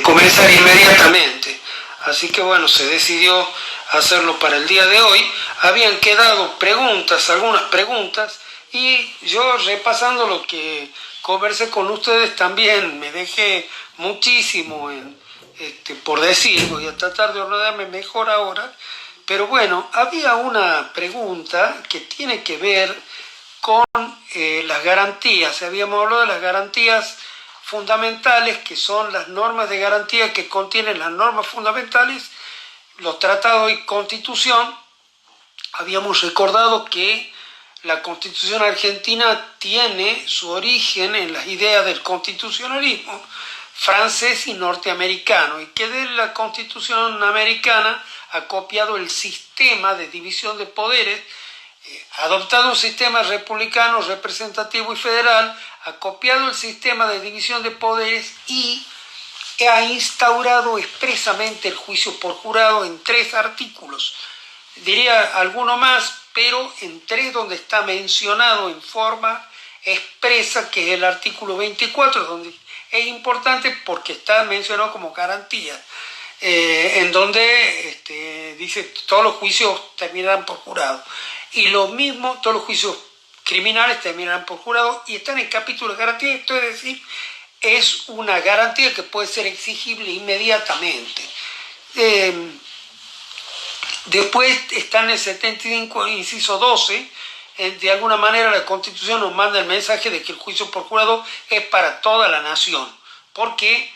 comenzar inmediatamente. Así que bueno, se decidió hacerlo para el día de hoy. Habían quedado preguntas, algunas preguntas, y yo repasando lo que conversé con ustedes también me dejé muchísimo por decir. Voy a tratar de ordenarme mejor ahora. Pero bueno, había una pregunta que tiene que ver con las garantías. Habíamos hablado de las garantías fundamentales, que son las normas de garantía que contienen las normas fundamentales, los tratados y constitución. Habíamos recordado que la Constitución argentina tiene su origen en las ideas del constitucionalismo francés y norteamericano, y que de la Constitución americana ha copiado el sistema de división de poderes, adoptado un sistema republicano, representativo y federal, ha copiado el sistema de división de poderes y ha instaurado expresamente el juicio por jurado en 3 artículos. Diría alguno más, pero en 3 donde está mencionado en forma expresa, que es el artículo 24, donde es importante porque está mencionado como garantía, en donde dice todos los juicios terminarán por jurado. Y lo mismo, todos los juicios criminales terminarán por jurado, y está en el capítulo de garantía. Esto es decir, es una garantía que puede ser exigible inmediatamente. Después está en el 75, inciso 12, de alguna manera la Constitución nos manda el mensaje de que el juicio por jurado es para toda la nación, porque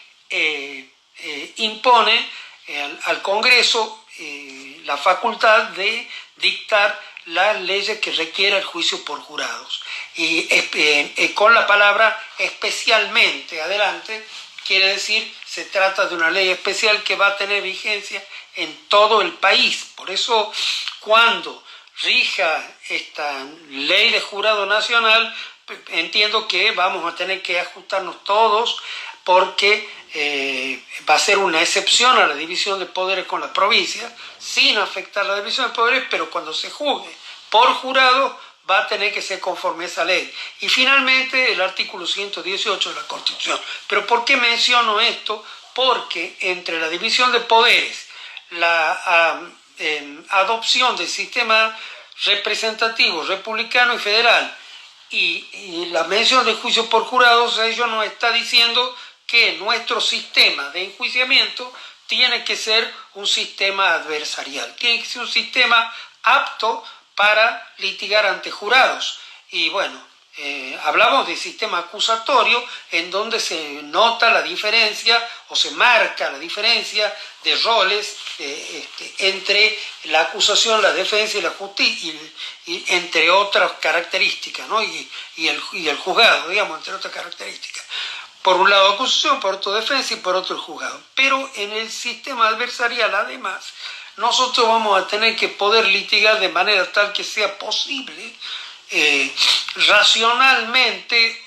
impone al Congreso la facultad de dictar las leyes que requiera el juicio por jurados. Y con la palabra especialmente adelante, quiere decir se trata de una ley especial que va a tener vigencia en todo el país. Por eso, cuando rija esta ley de jurado nacional, entiendo que vamos a tener que ajustarnos todos, porque va a ser una excepción a la división de poderes con la provincia, sin afectar la división de poderes, pero cuando se juzgue por jurado va a tener que ser conforme a esa ley. Y finalmente el artículo 118 de la Constitución. ¿Pero por qué menciono esto? Porque entre la división de poderes, la adopción del sistema representativo, republicano y federal, y la mención del juicio por jurados, ello nos está diciendo que nuestro sistema de enjuiciamiento tiene que ser un sistema adversarial, tiene que ser un sistema apto para litigar ante jurados. Y bueno, hablamos de sistema acusatorio, en donde se nota la diferencia o se marca la diferencia de roles entre la acusación, la defensa y la justicia, y entre otras características, ¿no? y el juzgado, digamos, entre otras características. Por un lado acusación, por otro defensa y por otro el juzgado. Pero en el sistema adversarial, además, nosotros vamos a tener que poder litigar de manera tal que sea posible racionalmente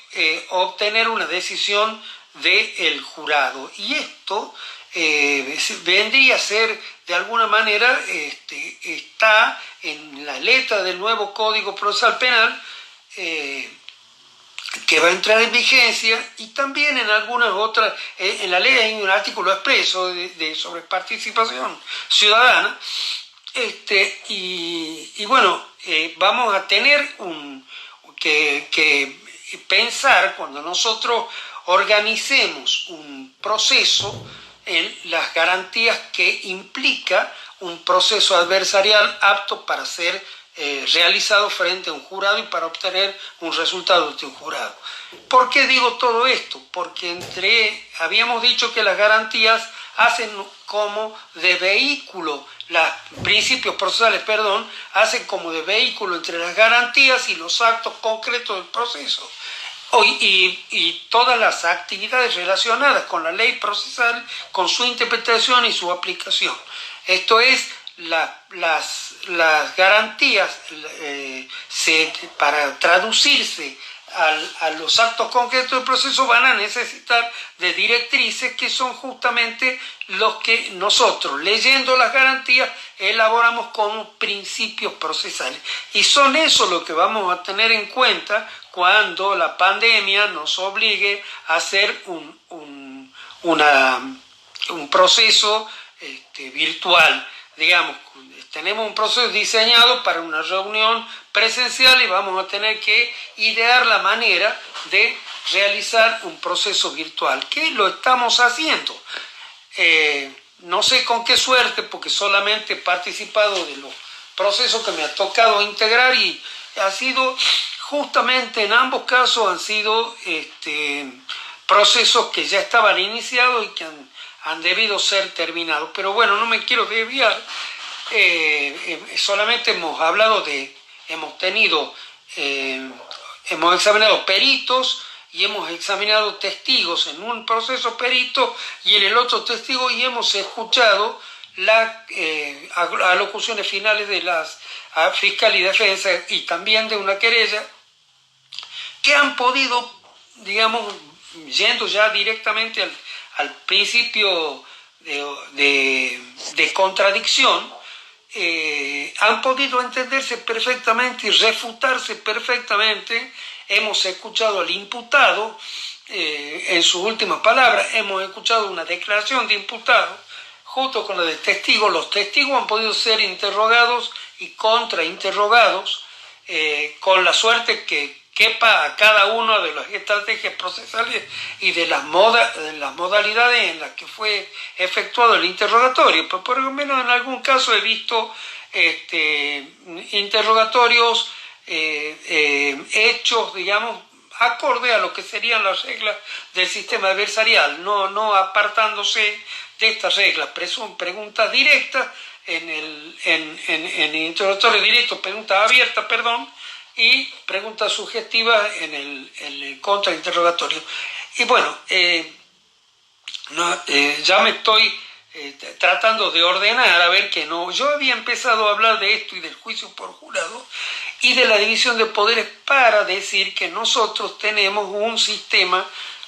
obtener una decisión del jurado. Y esto vendría a ser, de alguna manera, está en la letra del nuevo Código Procesal Penal, que va a entrar en vigencia, y también en algunas otras, en la ley hay un artículo expreso sobre participación ciudadana, y bueno, vamos a tener que pensar, cuando nosotros organicemos un proceso, en las garantías que implica un proceso adversarial apto para ser realizado frente a un jurado y para obtener un resultado de un jurado. ¿Por qué digo todo esto? Porque habíamos dicho que las garantías hacen como de vehículo, los principios procesales, hacen como de vehículo entre las garantías y los actos concretos del proceso. Y todas las actividades relacionadas con la ley procesal, con su interpretación y su aplicación. Esto es, las garantías para traducirse a los actos concretos del proceso van a necesitar de directrices, que son justamente los que nosotros, leyendo las garantías, elaboramos como principios procesales. Y son eso lo que vamos a tener en cuenta cuando la pandemia nos obligue a hacer un un proceso virtual. Digamos, tenemos un proceso diseñado para una reunión presencial y vamos a tener que idear la manera de realizar un proceso virtual, que lo estamos haciendo. No sé con qué suerte, porque solamente he participado de los procesos que me ha tocado integrar y ha sido, justamente en ambos casos, han sido procesos que ya estaban iniciados y que han debido ser terminados. Pero bueno, no me quiero desviar. Solamente hemos hablado hemos examinado peritos y hemos examinado testigos en un proceso perito y en el otro testigo, y hemos escuchado las alocuciones finales de las fiscal y defensa y también de una querella, que han podido, digamos, yendo ya directamente al principio de contradicción, han podido entenderse perfectamente y refutarse perfectamente. Hemos escuchado al imputado en sus últimas palabras, hemos escuchado una declaración de imputado junto con la de testigos. Los testigos han podido ser interrogados y contrainterrogados con la suerte que quepa a cada una de las estrategias procesales y de las modalidades en las que fue efectuado el interrogatorio. Pero por lo menos en algún caso he visto interrogatorios hechos, digamos, acorde a lo que serían las reglas del sistema adversarial, no apartándose de estas reglas. Preguntas directas en el interrogatorio directo, preguntas abiertas, perdón, y preguntas sugestivas en el contrainterrogatorio. Y bueno, ya me estoy tratando de ordenar, a ver que no. Yo había empezado a hablar de esto y del juicio por jurado y de la división de poderes para decir que nosotros tenemos un sistema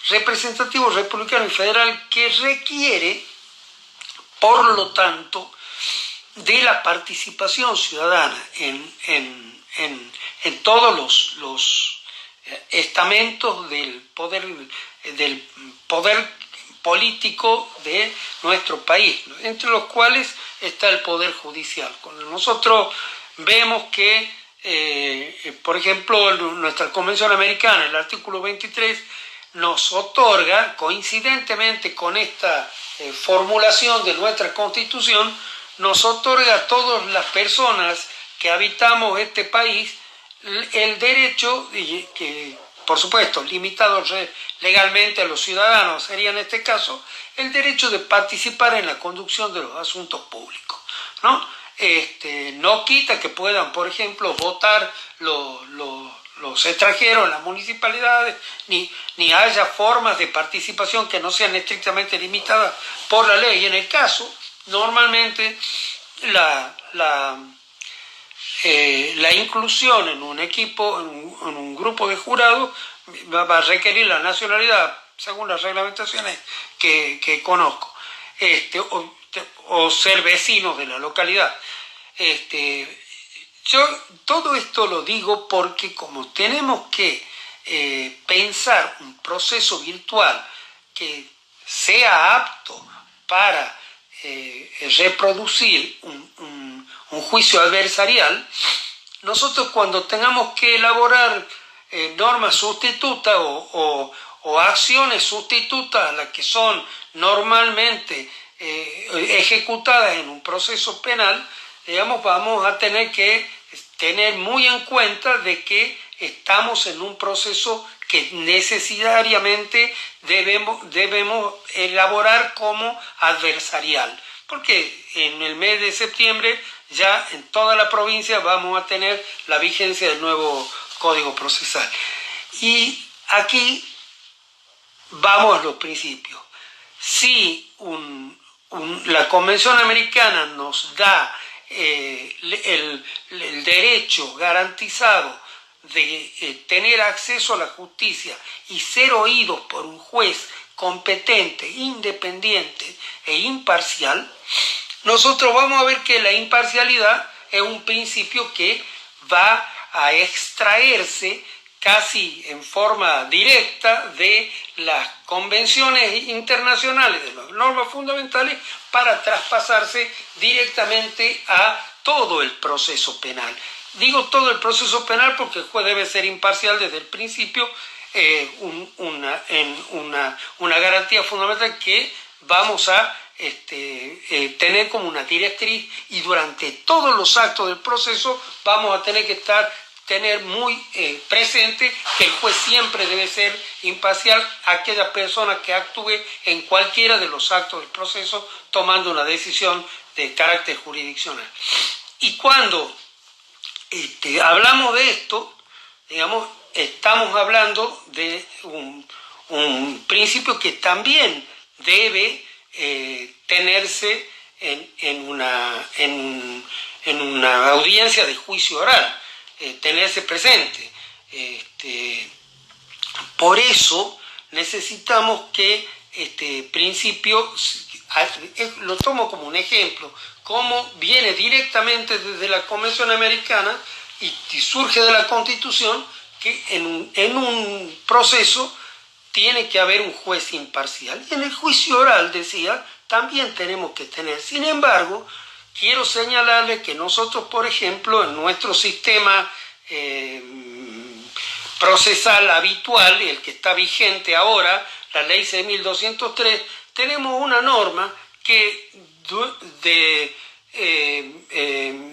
representativo republicano y federal que requiere, por lo tanto, de la participación ciudadana en todos los estamentos del poder político de nuestro país, entre los cuales está el poder judicial. Cuando nosotros vemos que, por ejemplo, nuestra Convención Americana, el artículo 23, nos otorga, coincidentemente con esta formulación de nuestra Constitución, nos otorga a todas las personas que habitamos este país el derecho, que por supuesto limitado legalmente a los ciudadanos, sería en este caso el derecho de participar en la conducción de los asuntos públicos, ¿no? No quita que puedan, por ejemplo, votar los extranjeros en las municipalidades, ni haya formas de participación que no sean estrictamente limitadas por la ley. En el caso, normalmente, la inclusión en un equipo, en un grupo de jurados, va a requerir la nacionalidad, según las reglamentaciones que conozco, o ser vecinos de la localidad. Yo todo esto lo digo porque como tenemos que pensar un proceso virtual que sea apto para reproducir un juicio adversarial, nosotros cuando tengamos que elaborar normas sustitutas o acciones sustitutas a las que son normalmente ejecutadas en un proceso penal, digamos, vamos a tener que tener muy en cuenta de que estamos en un proceso que necesariamente debemos elaborar como adversarial, porque en el mes de septiembre ya en toda la provincia vamos a tener la vigencia del nuevo Código Procesal. Y aquí vamos a los principios. Si la Convención Americana nos da el derecho garantizado de tener acceso a la justicia y ser oídos por un juez competente, independiente e imparcial, nosotros vamos a ver que la imparcialidad es un principio que va a extraerse casi en forma directa de las convenciones internacionales, de las normas fundamentales, para traspasarse directamente a todo el proceso penal. Digo todo el proceso penal porque el juez debe ser imparcial desde el principio, una garantía fundamental que vamos a tener como una directriz, y durante todos los actos del proceso vamos a tener que tener muy presente que el juez siempre debe ser imparcial a aquella persona que actúe en cualquiera de los actos del proceso tomando una decisión de carácter jurisdiccional. Y cuando hablamos de esto, digamos, estamos hablando de un principio que también debe tenerse en una audiencia de juicio oral, tenerse presente. Por eso necesitamos que este principio, lo tomo como un ejemplo, como viene directamente desde la Convención Americana y surge de la Constitución, que en un proceso tiene que haber un juez imparcial. Y en el juicio oral, decía, también tenemos que tener. Sin embargo, quiero señalarle que nosotros, por ejemplo, en nuestro sistema procesal habitual, el que está vigente ahora, la Ley 6.203, tenemos una norma que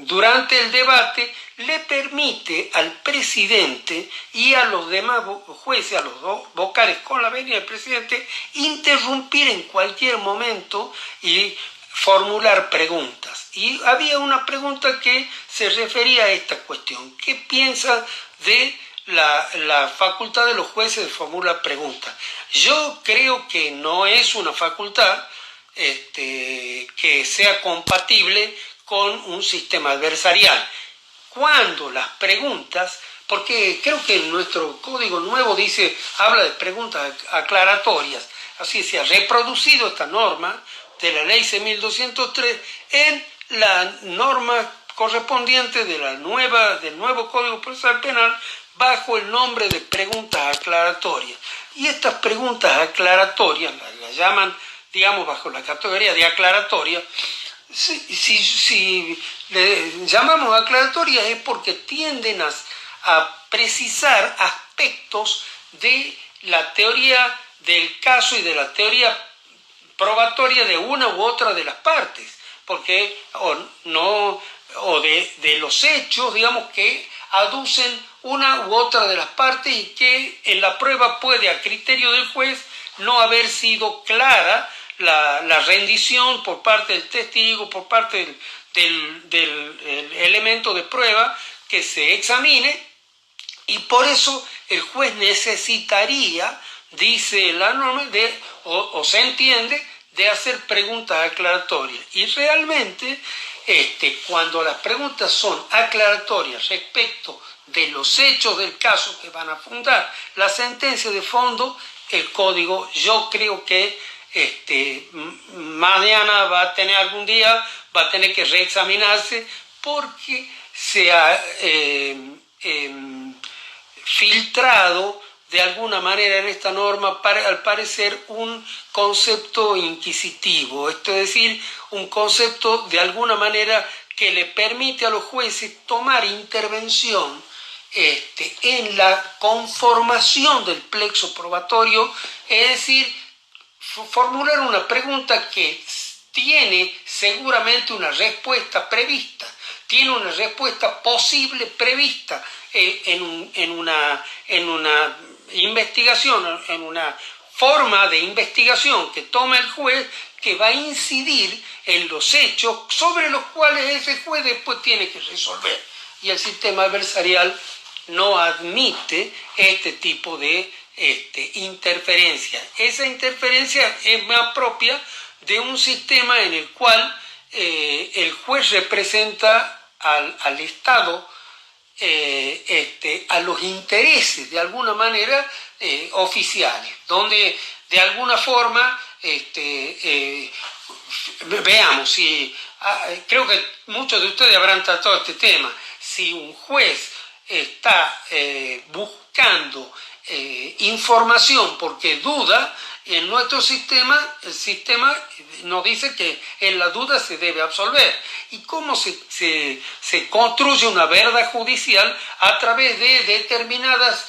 durante el debate le permite al presidente y a los demás jueces, a los dos vocales con la venia del presidente, interrumpir en cualquier momento y formular preguntas. Y había una pregunta que se refería a esta cuestión: ¿qué piensa de la facultad de los jueces de formular preguntas? Yo creo que no es una facultad que sea compatible con un sistema adversarial. Cuando las preguntas, porque creo que nuestro código nuevo habla de preguntas aclaratorias, así se ha reproducido esta norma de la Ley 6.203 en la norma correspondiente del nuevo Código Procesal Penal, bajo el nombre de preguntas aclaratorias. Y estas preguntas aclaratorias las llaman, digamos, bajo la categoría de aclaratoria. Si le llamamos aclaratorias es porque tienden a precisar aspectos de la teoría del caso y de la teoría probatoria de una u otra de las partes, porque de los hechos, digamos, que aducen una u otra de las partes y que en la prueba puede, a criterio del juez, no haber sido clara la rendición por parte del testigo, por parte del elemento de prueba que se examine, y por eso el juez necesitaría, dice la norma, o se entiende, de hacer preguntas aclaratorias. Y realmente, cuando las preguntas son aclaratorias respecto de los hechos del caso que van a fundar la sentencia de fondo, el código, yo creo que mañana algún día va a tener que reexaminarse, porque se ha filtrado de alguna manera en esta norma, al parecer, un concepto inquisitivo, esto es decir, un concepto de alguna manera que le permite a los jueces tomar intervención en la conformación del plexo probatorio, es decir, formular una pregunta que tiene seguramente una respuesta prevista, tiene una respuesta posible prevista en una investigación, en una forma de investigación que toma el juez, que va a incidir en los hechos sobre los cuales ese juez después tiene que resolver. Y el sistema adversarial no admite este tipo de interferencia. Esa interferencia es más propia de un sistema en el cual el juez representa al Estado, a los intereses de alguna manera oficiales, donde de alguna forma veamos, creo que muchos de ustedes habrán tratado este tema. Si un juez está buscando información porque duda, en nuestro sistema, el sistema nos dice que en la duda se debe absolver. ¿Y cómo se construye una verdad judicial? A través de determinadas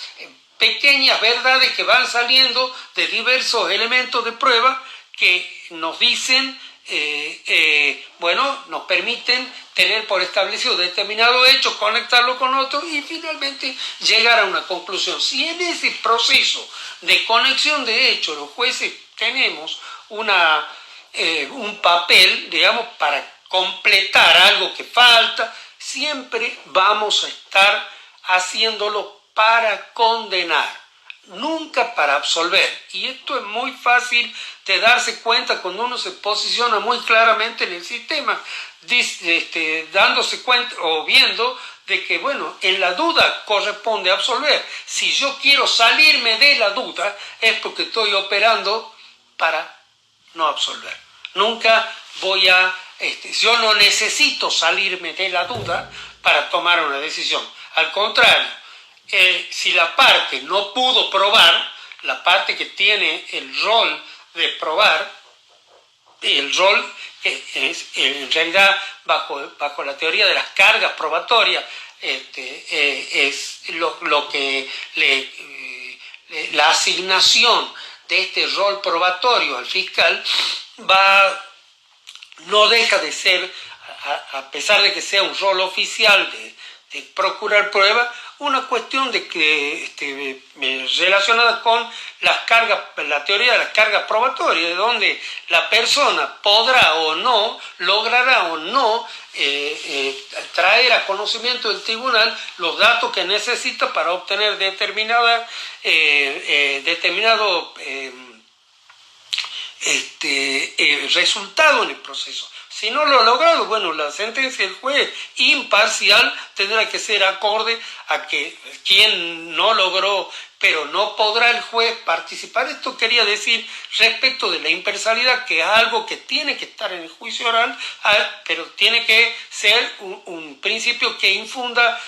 pequeñas verdades que van saliendo de diversos elementos de prueba que nos dicen, nos permiten tener por establecido determinado hecho, conectarlo con otro y finalmente llegar a una conclusión. Si en ese proceso de conexión de hechos los jueces tenemos un papel, digamos, para completar algo que falta, siempre vamos a estar haciéndolo para condenar, nunca para absolver. Y esto es muy fácil de darse cuenta cuando uno se posiciona muy claramente en el sistema, dándose cuenta o viendo de que, bueno, en la duda corresponde absolver. Si yo quiero salirme de la duda, es porque estoy operando para no absolver. Nunca yo no necesito salirme de la duda para tomar una decisión. Al contrario, si la parte no pudo probar, la parte que tiene el rol de probar, el rol que es, en realidad bajo la teoría de las cargas probatorias, es lo que la asignación de este rol probatorio al fiscal no deja de ser, a pesar de que sea un rol oficial de procurar pruebas, una cuestión de que relacionada con la teoría de las cargas probatorias, de donde la persona podrá o no, logrará o no traer a conocimiento del tribunal los datos que necesita para obtener determinado resultado en el proceso. Si no lo ha logrado, bueno, la sentencia del juez imparcial tendrá que ser acorde a que quien no logró, pero no podrá el juez participar. Esto quería decir respecto de la imparcialidad, que es algo que tiene que estar en el juicio oral, pero tiene que ser un principio que infunda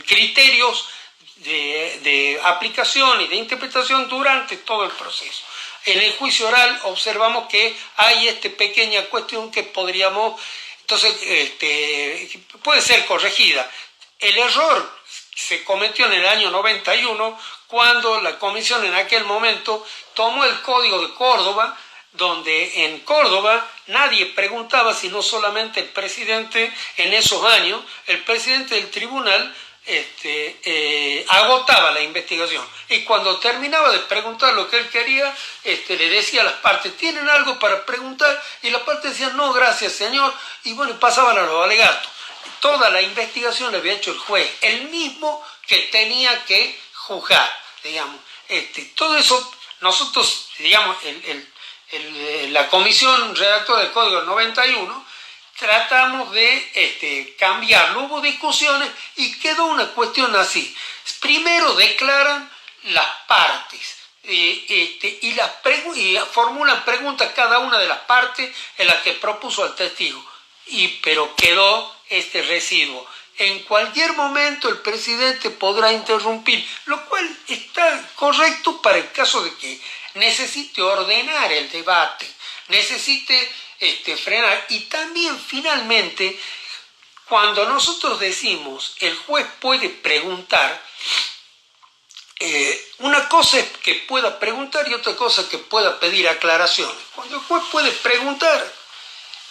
criterios de aplicación y de interpretación durante todo el proceso. En el juicio oral observamos que hay esta pequeña cuestión que podríamos, entonces, puede ser corregida. El error se cometió en el año 91 cuando la comisión en aquel momento tomó el Código de Córdoba, donde en Córdoba nadie preguntaba, sino solamente el presidente en esos años, el presidente del tribunal, agotaba la investigación y cuando terminaba de preguntar lo que él quería, le decía a las partes: ¿tienen algo para preguntar? Y las partes decían: no, gracias señor, y bueno, pasaban a los alegatos. Toda la investigación la había hecho el juez, el mismo que tenía que juzgar, digamos. Todo eso, nosotros, digamos, la comisión redactora del Código del 91, tratamos de cambiarlo. Hubo discusiones y quedó una cuestión así. Primero declaran las partes y formulan preguntas cada una de las partes en las que propuso al testigo. Pero quedó este residuo. En cualquier momento el presidente podrá interrumpir, lo cual está correcto para el caso de que necesite ordenar el debate, necesite frenar. Y también finalmente, cuando nosotros decimos el juez puede preguntar, una cosa es que pueda preguntar y otra cosa es que pueda pedir aclaraciones. Cuando el juez puede preguntar,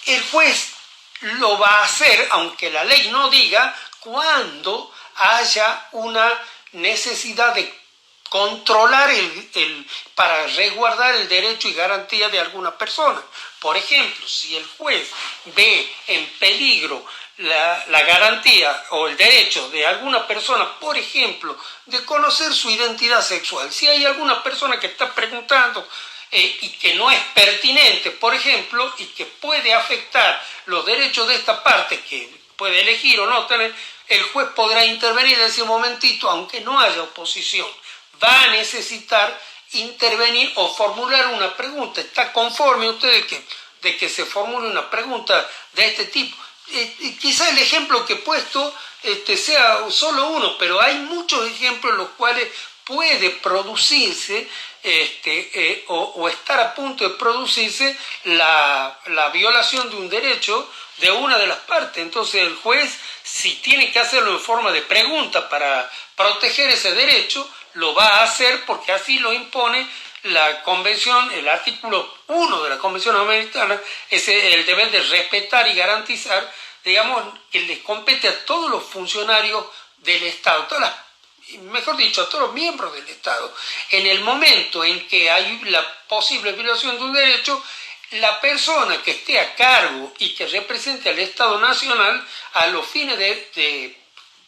el juez lo va a hacer, aunque la ley no diga, cuando haya una necesidad de controlar para resguardar el derecho y garantía de alguna persona. Por ejemplo, si el juez ve en peligro la garantía o el derecho de alguna persona, por ejemplo, de conocer su identidad sexual, si hay alguna persona que está preguntando y que no es pertinente, por ejemplo, y que puede afectar los derechos de esta parte, que puede elegir o no tener, el juez podrá intervenir y decir: un momentito, aunque no haya oposición, va a necesitar intervenir o formular una pregunta. ¿Está conforme usted de que se formule una pregunta de este tipo? Quizá el ejemplo que he puesto sea solo uno, pero hay muchos ejemplos en los cuales puede producirse o estar a punto de producirse la violación de un derecho de una de las partes. Entonces el juez, si tiene que hacerlo en forma de pregunta para proteger ese derecho, lo va a hacer porque así lo impone la Convención, el artículo 1 de la Convención Americana, es el deber de respetar y garantizar, digamos, que les compete a todos los funcionarios del Estado, mejor dicho, a todos los miembros del Estado. En el momento en que hay la posible violación de un derecho, la persona que esté a cargo y que represente al Estado Nacional a los fines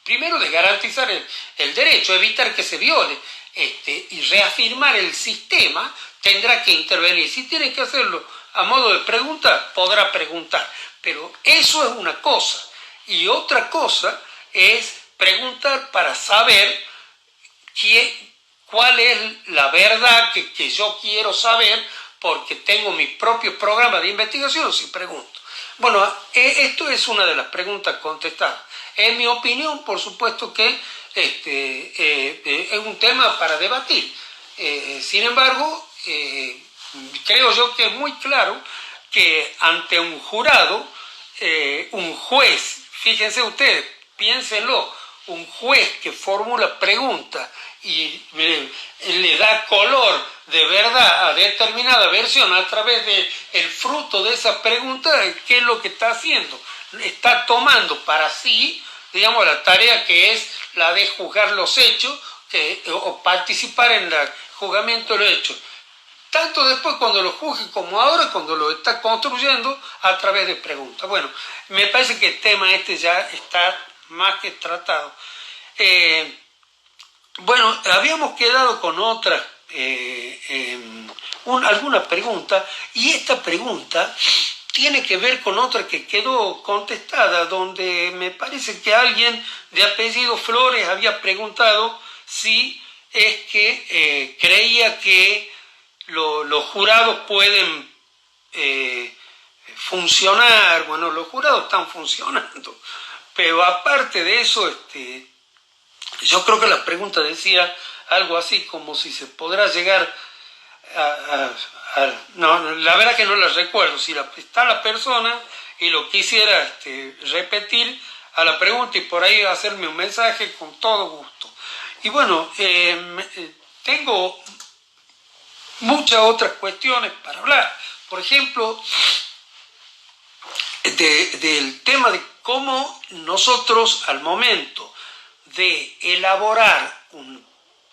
primero de garantizar el derecho, evitar que se viole y reafirmar el sistema, tendrá que intervenir. Si tiene que hacerlo a modo de pregunta, podrá preguntar. Pero eso es una cosa. Y otra cosa es preguntar para saber cuál es la verdad que yo quiero saber, porque tengo mi propio programa de investigación, si pregunto. Bueno, esto es una de las preguntas contestadas. En mi opinión, por supuesto que es un tema para debatir. Sin embargo, creo yo que es muy claro que ante un jurado, un juez, fíjense ustedes, piénsenlo, un juez que formula preguntas y le da color de verdad a determinada versión a través del fruto de esa pregunta, ¿qué es lo que está haciendo? Está tomando para sí, digamos, la tarea que es la de juzgar los hechos o participar en el juzgamiento de los hechos. Tanto después cuando lo juzgue como ahora cuando lo está construyendo a través de preguntas. Bueno, me parece que el tema ya está más que tratado. Bueno, habíamos quedado con otra, alguna pregunta, y esta pregunta tiene que ver con otra que quedó contestada, donde me parece que alguien de apellido Flores había preguntado si es que creía que los jurados pueden funcionar. Bueno, los jurados están funcionando, pero aparte de eso, yo creo que la pregunta decía algo así como si se podrá llegar no, la verdad que no la recuerdo, si está la persona y lo quisiera repetir a la pregunta y por ahí hacerme un mensaje con todo gusto. Y bueno, tengo muchas otras cuestiones para hablar. Por ejemplo, del tema de cómo nosotros al momento de elaborar un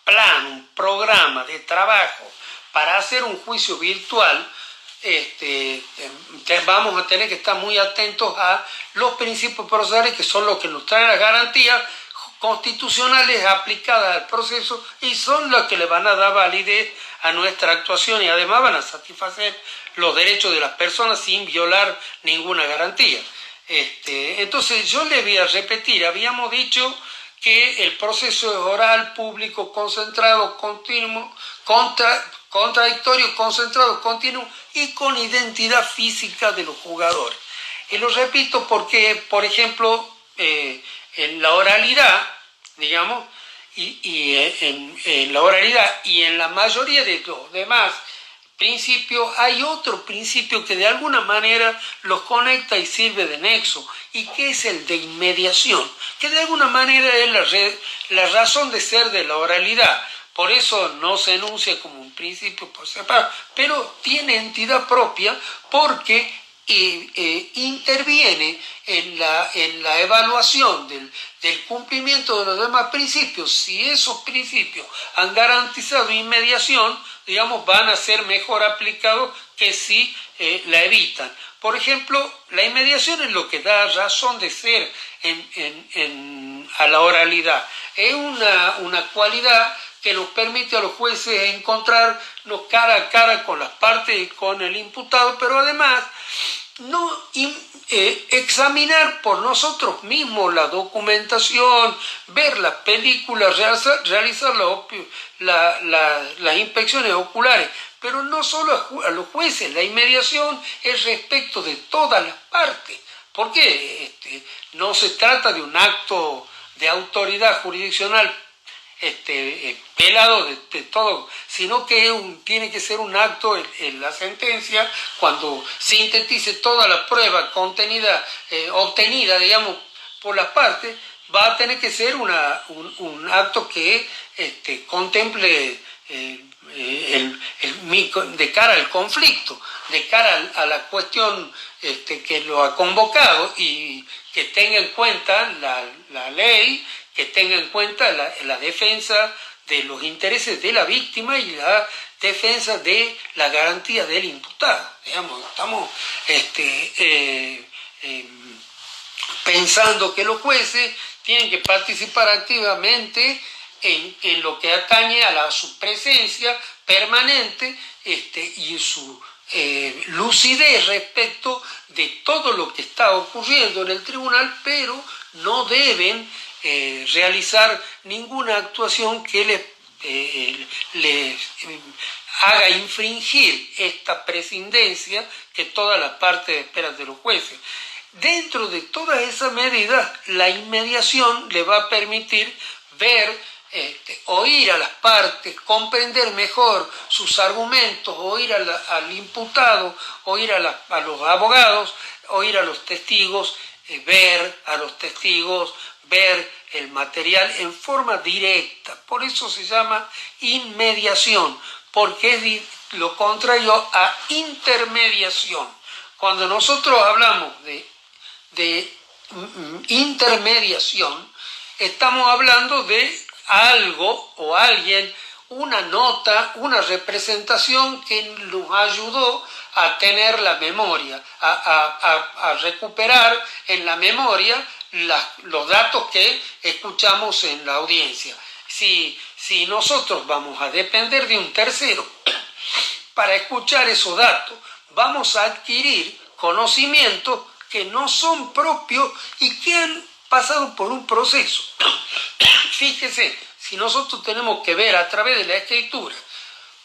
plan, un programa de trabajo para hacer un juicio virtual, vamos a tener que estar muy atentos a los principios procesales, que son los que nos traen las garantías constitucionales aplicadas al proceso y son los que le van a dar validez a nuestra actuación y además van a satisfacer los derechos de las personas sin violar ninguna garantía. Entonces yo le voy a repetir, habíamos dicho que el proceso es oral, público, concentrado, continuo, contradictorio, concentrado, continuo y con identidad física de los jugadores. Y lo repito porque, por ejemplo, en la oralidad, digamos, en la oralidad y en la mayoría de los demás principios, hay otro principio que de alguna manera los conecta y sirve de nexo, y que es el de inmediación, que de alguna manera es la razón de ser de la oralidad. Por eso no se enuncia como un principio por separado, pero tiene entidad propia porque interviene en la evaluación del cumplimiento de los demás principios. Si esos principios han garantizado inmediación, digamos, van a ser mejor aplicados que si la evitan. Por ejemplo, la inmediación es lo que da razón de ser a la oralidad. Es una cualidad que nos permite a los jueces encontrarnos cara a cara con las partes y con el imputado, pero además examinar por nosotros mismos la documentación, ver las películas, realizar las inspecciones oculares, pero no solo a los jueces. La inmediación es respecto de todas las partes. ¿Por qué? No se trata de un acto de autoridad jurisdiccional pelado de todo, sino que tiene que ser un acto en la sentencia, cuando sintetice toda la prueba obtenida, digamos, por las partes, va a tener que ser un acto que contemple de cara al conflicto, de cara a la cuestión que lo ha convocado, y que tenga en cuenta la ley, que tenga en cuenta la defensa de los intereses de la víctima y la defensa de la garantía del imputado. Digamos, estamos pensando que los jueces tienen que participar activamente en lo que atañe a su presencia permanente y su lucidez respecto de todo lo que está ocurriendo en el tribunal, pero no deben realizar ninguna actuación que les haga infringir esta prescindencia que todas las partes esperan de los jueces. Dentro de todas esas medidas, la inmediación le va a permitir ver, oír a las partes, comprender mejor sus argumentos, oír al imputado, oír a los abogados, oír a los testigos, ver a los testigos, ver el material en forma directa. Por eso se llama inmediación, porque es lo contrario a intermediación. Cuando nosotros hablamos de intermediación, estamos hablando de algo o alguien, una nota, una representación que nos ayudó a tener la memoria, a recuperar en la memoria los datos que escuchamos en la audiencia. Si nosotros vamos a depender de un tercero para escuchar esos datos, vamos a adquirir conocimientos que no son propios y que han pasado por un proceso. Fíjese, si nosotros tenemos que ver a través de la escritura,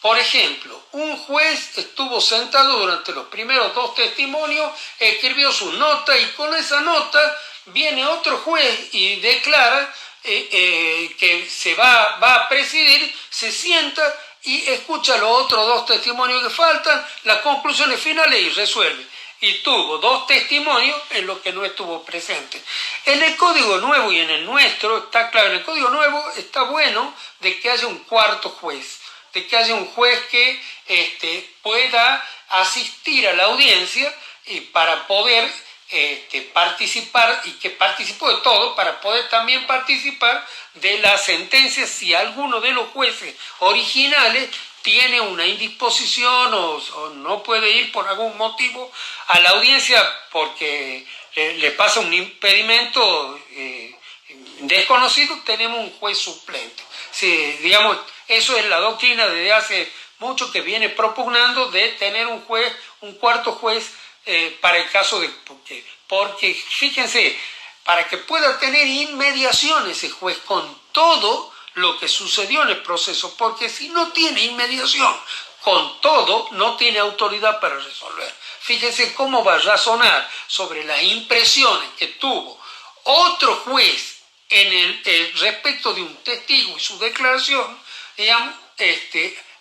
por ejemplo, un juez estuvo sentado durante los primeros 2 testimonios, escribió su nota, y con esa nota viene otro juez y declara que se va a presidir, se sienta y escucha los otros 2 testimonios que faltan, las conclusiones finales, y resuelve. Y tuvo 2 testimonios en los que no estuvo presente. En el Código Nuevo y en el nuestro está claro, en el Código Nuevo está bueno de que haya un cuarto juez, de que haya un juez que pueda asistir a la audiencia y para poder participar, y que participó de todo, para poder también participar de la sentencia si alguno de los jueces originales tiene una indisposición o no puede ir por algún motivo a la audiencia porque le pasa un impedimento desconocido, tenemos un juez suplente. Sí, digamos, eso es la doctrina desde hace mucho que viene propugnando, de tener un cuarto juez para el caso de... Porque fíjense, para que pueda tener inmediación ese juez con todo lo que sucedió en el proceso, porque si no tiene inmediación con todo, no tiene autoridad para resolver. Fíjense cómo va a razonar sobre las impresiones que tuvo otro juez en el respecto de un testigo y su declaración, digamos,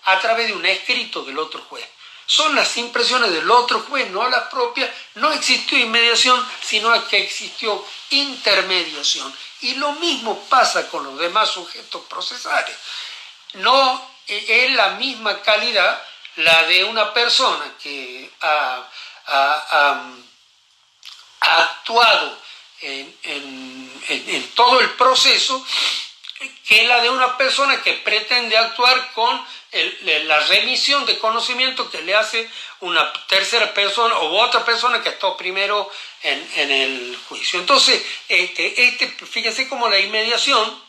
a través de un escrito del otro juez. Son las impresiones del otro juez, no las propias. No existió inmediación, sino que existió intermediación. Y lo mismo pasa con los demás sujetos procesales. No es la misma calidad la de una persona que ha actuado en todo el proceso, que la de una persona que pretende actuar con la remisión de conocimiento que le hace una tercera persona o otra persona que estó primero en el juicio. Entonces, fíjense cómo la inmediación,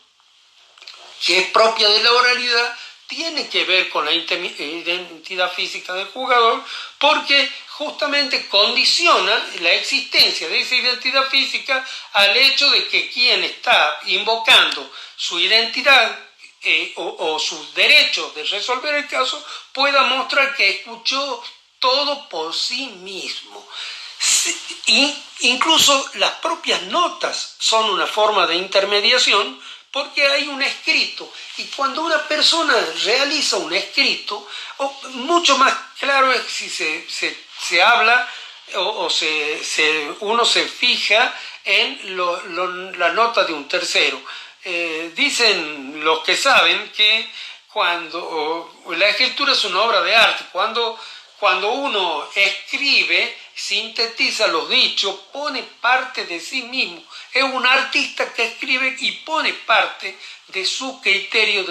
que es propia de la oralidad, tiene que ver con la identidad física del jugador, porque justamente condiciona la existencia de esa identidad física al hecho de que quien está invocando su identidad o sus derechos de resolver el caso pueda mostrar que escuchó todo por sí mismo. Incluso las propias notas son una forma de intermediación porque hay un escrito. Y cuando una persona realiza un escrito, mucho más claro es si se habla uno se fija en la nota de un tercero. Dicen los que saben que la escritura es una obra de arte. Cuando uno escribe, sintetiza los dichos, pone parte de sí mismo. Es un artista que escribe y pone parte de su criterio,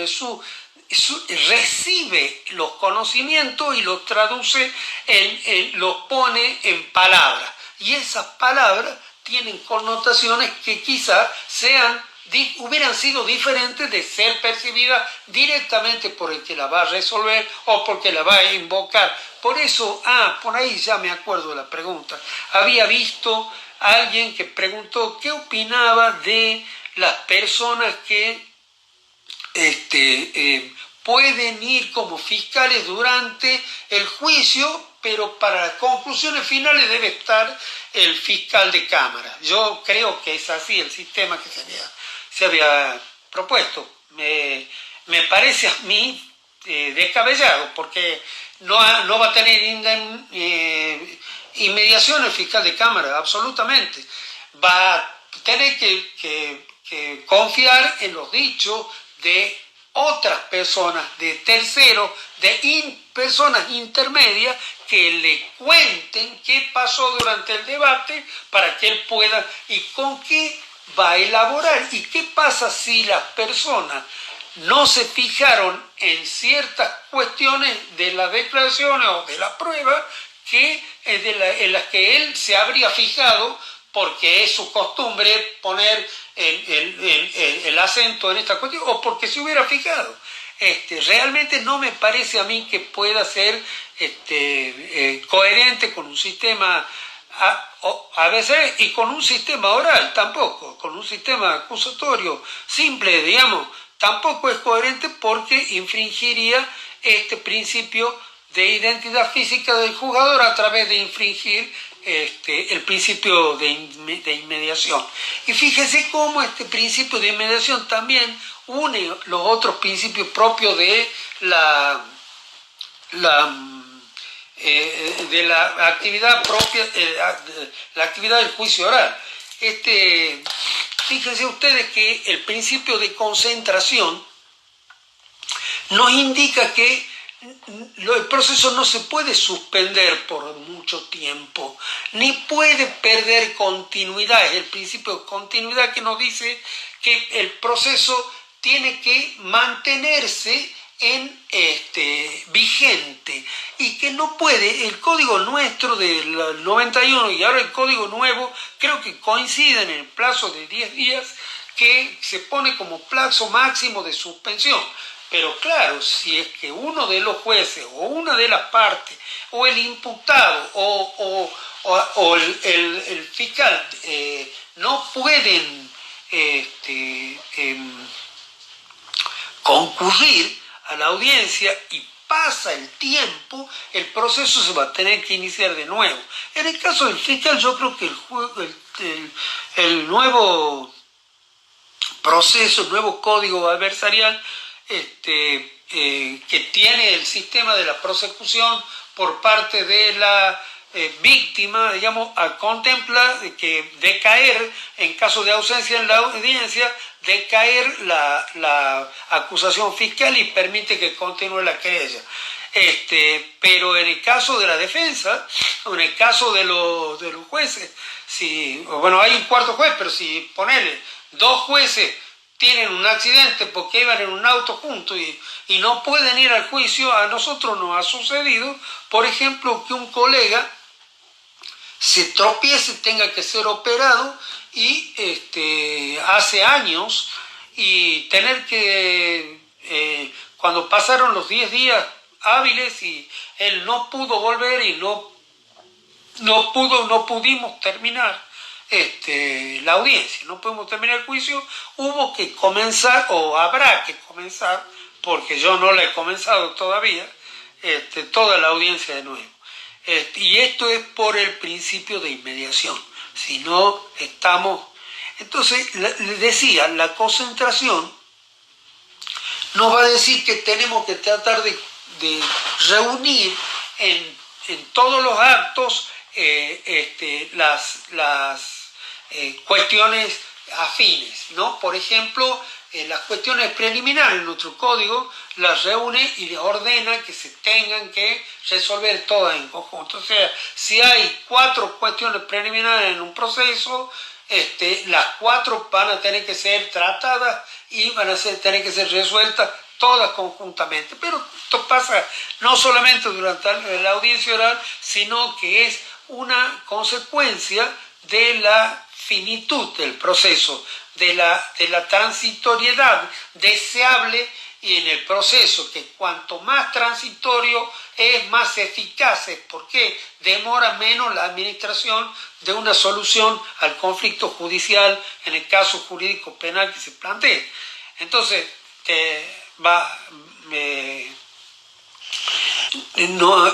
recibe los conocimientos y los traduce, los pone en palabras. Y esas palabras tienen connotaciones que quizás hubieran sido diferentes de ser percibidas directamente por el que la va a resolver o porque la va a invocar. Por eso, por ahí ya me acuerdo de la pregunta. Había visto a alguien que preguntó qué opinaba de las personas que pueden ir como fiscales durante el juicio, pero para las conclusiones finales debe estar el fiscal de cámara. Yo creo que es así el sistema que se había propuesto. Me parece a mí descabellado, porque no va a tener inmediación el fiscal de cámara, absolutamente. Va a tener que confiar en los dichos de otras personas, de terceros, de personas intermedias que le cuenten qué pasó durante el debate para que él pueda y con qué va a elaborar. ¿Y qué pasa si las personas no se fijaron en ciertas cuestiones de las declaraciones o de la prueba en las que él se habría fijado, porque es su costumbre poner el acento en esta cuestión, o porque se hubiera fijado? Realmente no me parece a mí que pueda ser coherente con un sistema a veces, y con un sistema oral tampoco, con un sistema acusatorio simple, digamos, tampoco es coherente, porque infringiría este principio de identidad física del jugador a través de infringir el principio de inmediación. Y fíjese cómo este principio de inmediación también une los otros principios propios de la actividad propia, la actividad del juicio oral. Fíjense ustedes que el principio de concentración nos indica que el proceso no se puede suspender por mucho tiempo, ni puede perder continuidad. Es el principio de continuidad que nos dice que el proceso tiene que mantenerse vigente, y que no puede. El código nuestro del 91 y ahora el código nuevo creo que coinciden en el plazo de 10 días que se pone como plazo máximo de suspensión. Pero claro, si es que uno de los jueces o una de las partes o el imputado o el fiscal no pueden concurrir a la audiencia y pasa el tiempo, el proceso se va a tener que iniciar de nuevo. En el caso del fiscal, yo creo que el nuevo proceso, el nuevo código adversarial que tiene el sistema de la prosecución por parte de la víctima, digamos, contempla que decaer, en caso de ausencia en la audiencia, decaer la acusación fiscal y permite que continúe la querella. Pero en el caso de la defensa, o en el caso de los jueces, hay un cuarto juez, pero si ponele 2 jueces tienen un accidente porque iban en un auto juntos y no pueden ir al juicio, a nosotros nos ha sucedido, por ejemplo, que un colega se tropiece, tenga que ser operado, y hace años, y tener que, cuando pasaron los 10 días hábiles y él no pudo volver y no pudimos terminar la audiencia, no pudimos terminar el juicio, hubo que comenzar, o habrá que comenzar, porque yo no la he comenzado todavía, toda la audiencia de nuevo. Y esto es por el principio de inmediación. Si no estamos... Entonces, le decía, la concentración nos va a decir que tenemos que tratar de reunir en todos los actos las cuestiones afines, ¿no? Por ejemplo, las cuestiones preliminares en nuestro código las reúne y les ordena que se tengan que resolver todas en conjunto. O sea, si hay 4 cuestiones preliminares en un proceso, las 4 van a tener que ser tratadas y van a tener que ser resueltas todas conjuntamente. Pero esto pasa no solamente durante la audiencia oral, sino que es una consecuencia de la finitud del proceso, de la transitoriedad deseable y en el proceso, que cuanto más transitorio es, más eficaz es, porque demora menos la administración de una solución al conflicto judicial en el caso jurídico penal que se plantee. Entonces,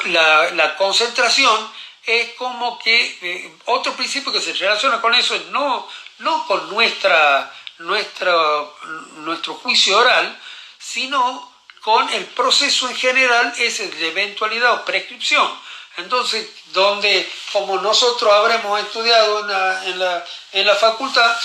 la concentración es como que otro principio que se relaciona con eso es no con nuestro juicio oral, sino con el proceso en general, es de eventualidad o prescripción. Entonces, donde, como nosotros habremos estudiado en la facultad,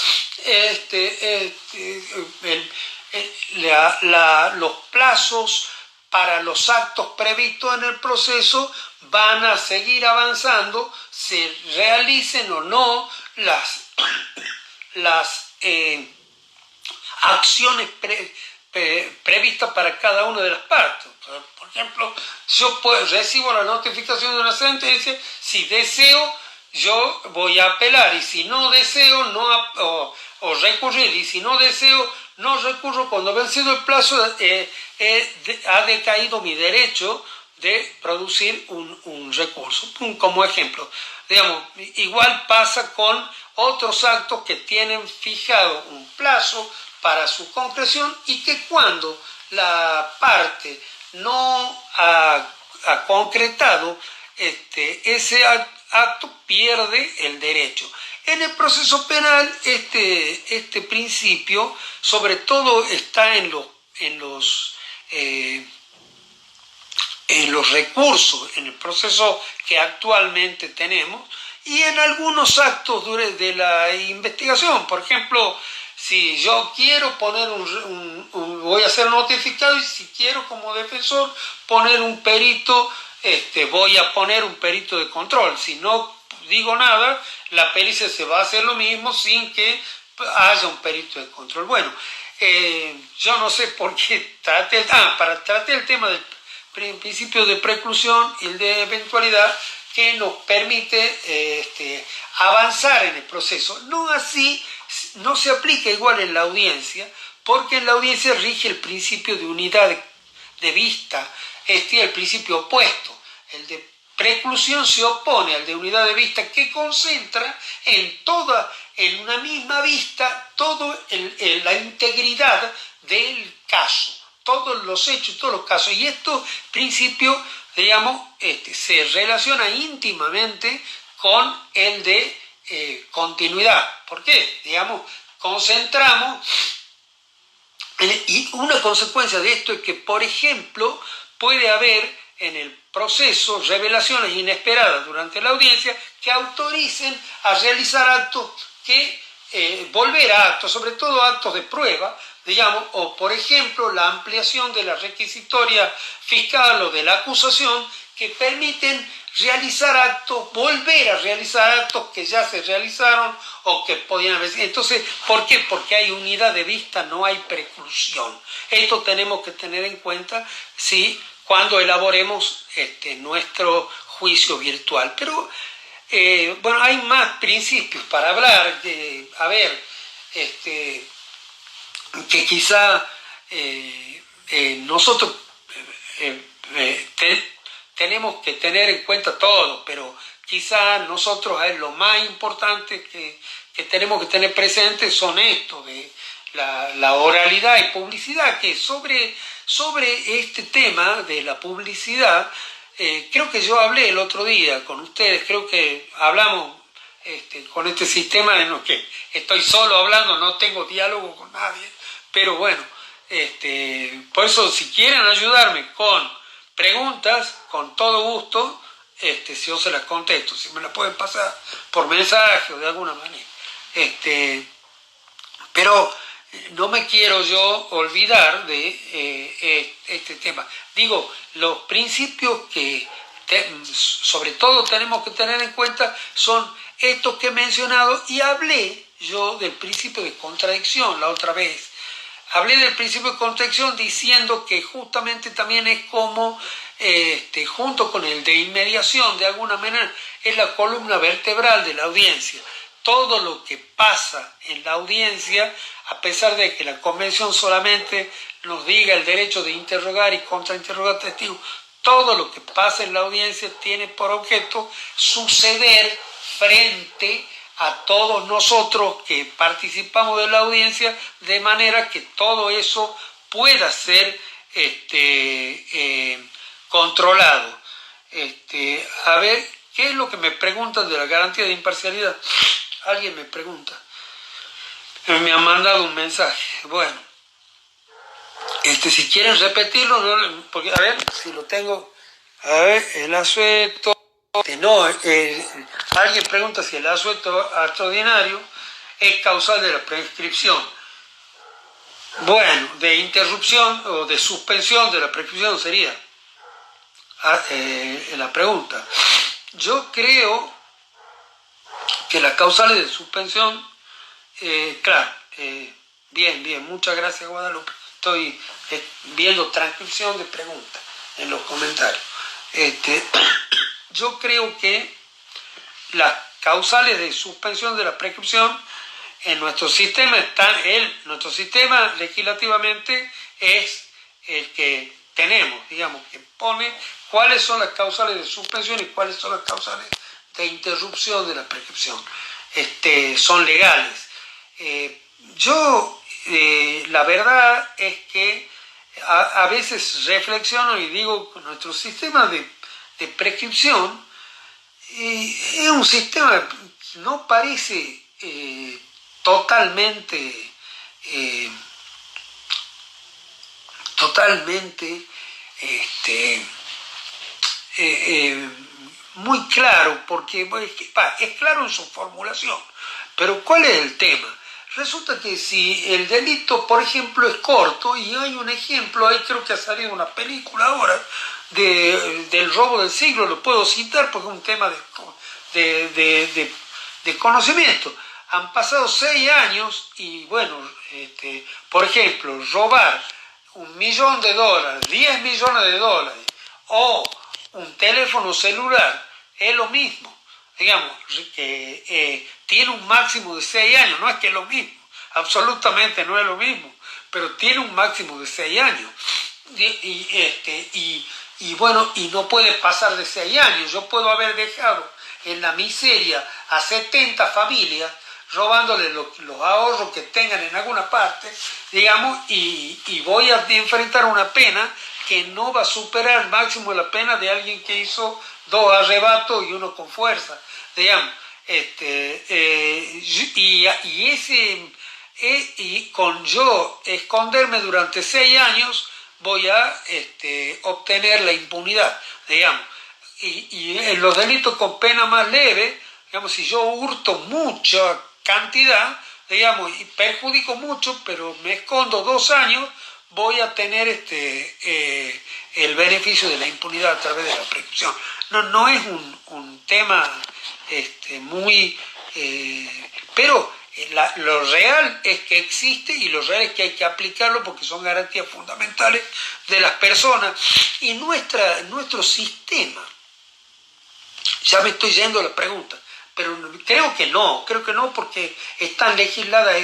los plazos para los actos previstos en el proceso van a seguir avanzando, se realicen o no las acciones previstas para cada una de las partes. Por ejemplo, yo recibo la notificación de una sentencia, si deseo, yo voy a apelar, y si no deseo, o recurrir, y si no deseo, no recurro. Cuando vencido el plazo, ha decaído mi derecho de producir un recurso. Como ejemplo, digamos, igual pasa con otros actos que tienen fijado un plazo para su concreción y que cuando la parte no ha concretado ese acto, pierde el derecho. En el proceso penal este principio sobre todo está en los recursos, en el proceso que actualmente tenemos y en algunos actos de la investigación. Por ejemplo, si yo quiero poner voy a ser notificado, y si quiero como defensor poner un perito, voy a poner un perito de control. Si no digo nada, la pericia se va a hacer lo mismo sin que haya un perito de control. Bueno, yo no sé por qué para tratar el tema del principio de preclusión y el de eventualidad, que nos permite avanzar en el proceso. No así, no se aplica igual en la audiencia, porque en la audiencia rige el principio de unidad de vista, el principio opuesto. El de preclusión se opone al de unidad de vista, que concentra en una misma vista toda la integridad del caso, todos los hechos, todos los casos. Y estos principios, digamos, se relaciona íntimamente con el de continuidad. ¿Por qué? Digamos, concentramos, y una consecuencia de esto es que, por ejemplo, puede haber en el proceso revelaciones inesperadas durante la audiencia que autoricen a realizar actos volver a actos, sobre todo actos de prueba, digamos, o por ejemplo la ampliación de la requisitoria fiscal o de la acusación, que permiten realizar actos, volver a realizar actos que ya se realizaron o que podían haber. Entonces, ¿por qué? Porque hay unidad de vista, no hay preclusión. Esto tenemos que tener en cuenta cuando elaboremos nuestro juicio virtual. Pero bueno, hay más principios para hablar, que quizá nosotros tenemos que tener en cuenta todo, pero quizá nosotros lo más importante que tenemos que tener presente son estos, de la oralidad y publicidad, que sobre este tema de la publicidad, creo que yo hablé el otro día con ustedes, creo que hablamos con este sistema en el que estoy solo hablando, no tengo diálogo con nadie, pero bueno, por eso si quieren ayudarme con preguntas, con todo gusto, si yo se las contesto, si me las pueden pasar por mensaje o de alguna manera. Pero no me quiero yo olvidar de este tema. Digo, los principios que sobre todo tenemos que tener en cuenta son estos que he mencionado, y hablé yo del principio de contradicción la otra vez. Hablé del principio de contradicción diciendo que justamente también es como, junto con el de inmediación, de alguna manera, es la columna vertebral de la audiencia. Todo lo que pasa en la audiencia, a pesar de que la Convención solamente nos diga el derecho de interrogar y contrainterrogar testigos, todo lo que pasa en la audiencia tiene por objeto suceder frente a todos nosotros que participamos de la audiencia, de manera que todo eso pueda ser controlado. A ver, ¿qué es lo que me preguntan de la garantía de imparcialidad? Alguien me pregunta. Me han mandado un mensaje. Bueno, si quieren repetirlo, no, porque a ver si lo tengo. A ver, el asueto. No, alguien pregunta si el asueto extraordinario es causal de la prescripción. Bueno, de interrupción o de suspensión de la prescripción sería la pregunta. Yo creo que las causales de suspensión, claro, bien, muchas gracias, Guadalupe. Estoy viendo transcripción de preguntas en los comentarios. Yo creo que las causales de suspensión de la prescripción en nuestro sistema nuestro sistema legislativamente es el que tenemos, digamos, que pone cuáles son las causales de suspensión y cuáles son las causales de interrupción de la prescripción. Son legales. La verdad es que a veces reflexiono y digo que nuestro sistema de prescripción es un sistema que no parece totalmente muy claro, porque es claro en su formulación, pero ¿cuál es el tema? Resulta que si el delito, por ejemplo, es corto, y hay un ejemplo, ahí creo que ha salido una película ahora, del robo del siglo, lo puedo citar porque es un tema de conocimiento. Han pasado 6 años y bueno, por ejemplo, robar $1 millón, 10 millones de dólares o un teléfono celular es lo mismo. Digamos, que tiene un máximo de 6 años, no es que es lo mismo, absolutamente no es lo mismo, pero tiene un máximo de 6 años. Y bueno, y no puede pasar de 6 años. Yo puedo haber dejado en la miseria a 70 familias, robándole los ahorros que tengan en alguna parte, digamos, y voy a enfrentar una pena que no va a superar el máximo de la pena de alguien que hizo 2 arrebatos y 1 con fuerza, digamos. Y con yo esconderme durante 6 años voy a obtener la impunidad, digamos. Y en los delitos con pena más leve, digamos, si yo hurto mucha cantidad, digamos, y perjudico mucho, pero me escondo 2 años, voy a tener el beneficio de la impunidad a través de la prescripción. No es un tema muy... pero lo real es que existe y lo real es que hay que aplicarlo porque son garantías fundamentales de las personas. Y nuestro sistema, ya me estoy yendo a la pregunta, pero creo que no porque están legisladas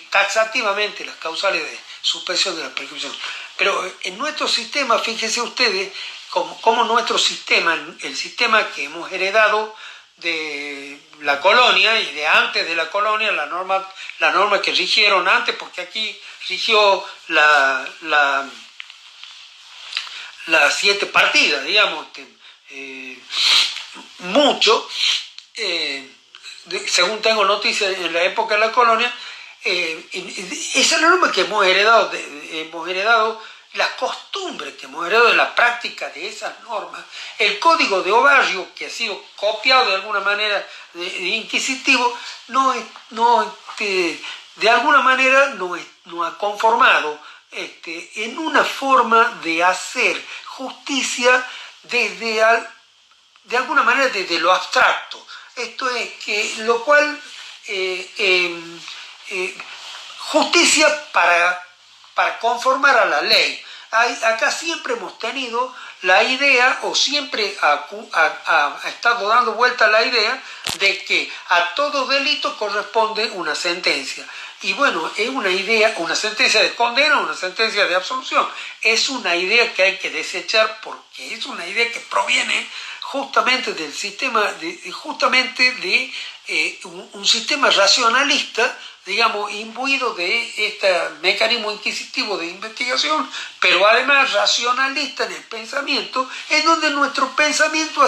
taxativamente las causales de suspensión de la prescripción. Pero en nuestro sistema, fíjense ustedes, como nuestro sistema, el sistema que hemos heredado de la colonia y de antes de la colonia, la norma que rigieron antes, porque aquí rigió las 7 partidas, digamos, mucho, según tengo noticias en la época de la colonia, esa es la norma que hemos heredado, las costumbres que hemos heredado de la práctica de esas normas, el código de Obarrio, que ha sido copiado de alguna manera de inquisitivo, de alguna manera no ha conformado en una forma de hacer justicia de alguna manera desde lo abstracto. Esto es que lo cual justicia para conformar a la ley. Acá siempre hemos tenido la idea, o siempre ha estado dando vuelta la idea, de que a todo delito corresponde una sentencia. Y bueno, es una idea, una sentencia de condena, una sentencia de absolución. Es una idea que hay que desechar porque es una idea que proviene justamente del sistema, un sistema racionalista, digamos, imbuido de este mecanismo inquisitivo de investigación, pero además racionalista en el pensamiento, en donde nuestro pensamiento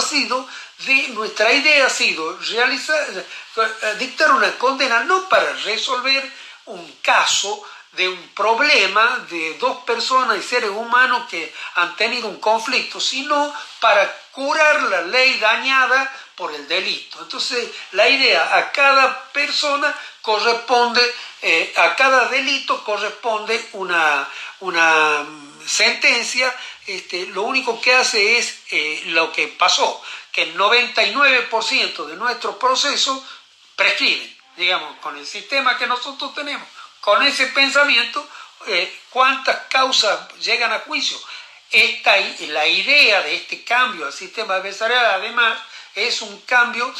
nuestra idea ha sido dictar una condena no para resolver un caso de un problema de 2 personas y seres humanos que han tenido un conflicto, sino para curar la ley dañada por el delito. Entonces, la idea, a cada persona corresponde, a cada delito corresponde una sentencia. Lo único que hace es lo que pasó, que el 99% de nuestros procesos prescriben, digamos, con el sistema que nosotros tenemos, con ese pensamiento, cuántas causas llegan a juicio. La idea de este cambio al sistema adversarial, además, es un cambio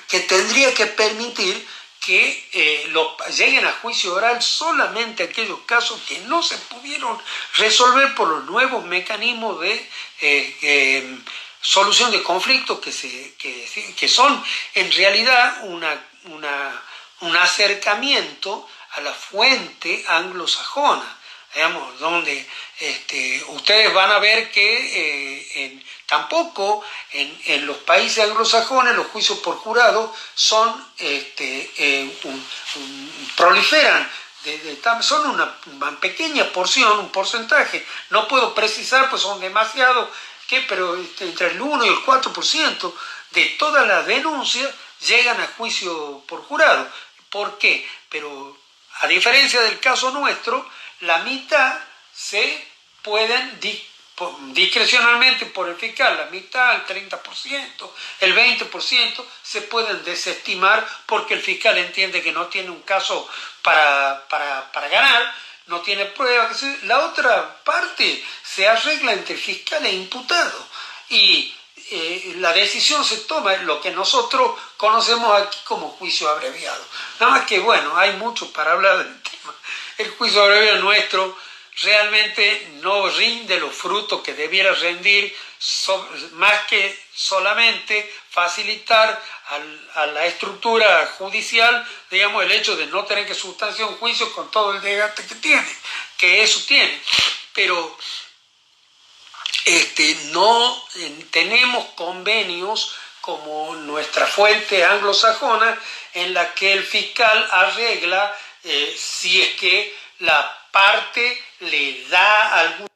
que tendría que permitir que lleguen a juicio oral solamente aquellos casos que no se pudieron resolver por los nuevos mecanismos de solución de conflictos que son en realidad un acercamiento a la fuente anglosajona, digamos, donde ustedes van a ver que tampoco en los países anglosajones los juicios por jurado proliferan, son una pequeña porción, un porcentaje, no puedo precisar, pues son demasiados, pero entre el 1 y el 4% de todas las denuncias llegan a juicio por jurado. ¿Por qué? Pero a diferencia del caso nuestro, la mitad se pueden discrecionalmente por el fiscal, la mitad, el 30%, el 20% se pueden desestimar porque el fiscal entiende que no tiene un caso para ganar, no tiene pruebas. La otra parte se arregla entre fiscal e imputado y la decisión se toma, lo que nosotros conocemos aquí como juicio abreviado. Nada más que, bueno, hay mucho para hablar del tema. El juicio abreviado nuestro realmente no rinde los frutos que debiera rendir, más que solamente facilitar a la estructura judicial, digamos, el hecho de no tener que sustanciar un juicio con todo el desgaste que eso tiene. Pero no tenemos convenios como nuestra fuente anglosajona en la que el fiscal arregla si es que la parte le da algún...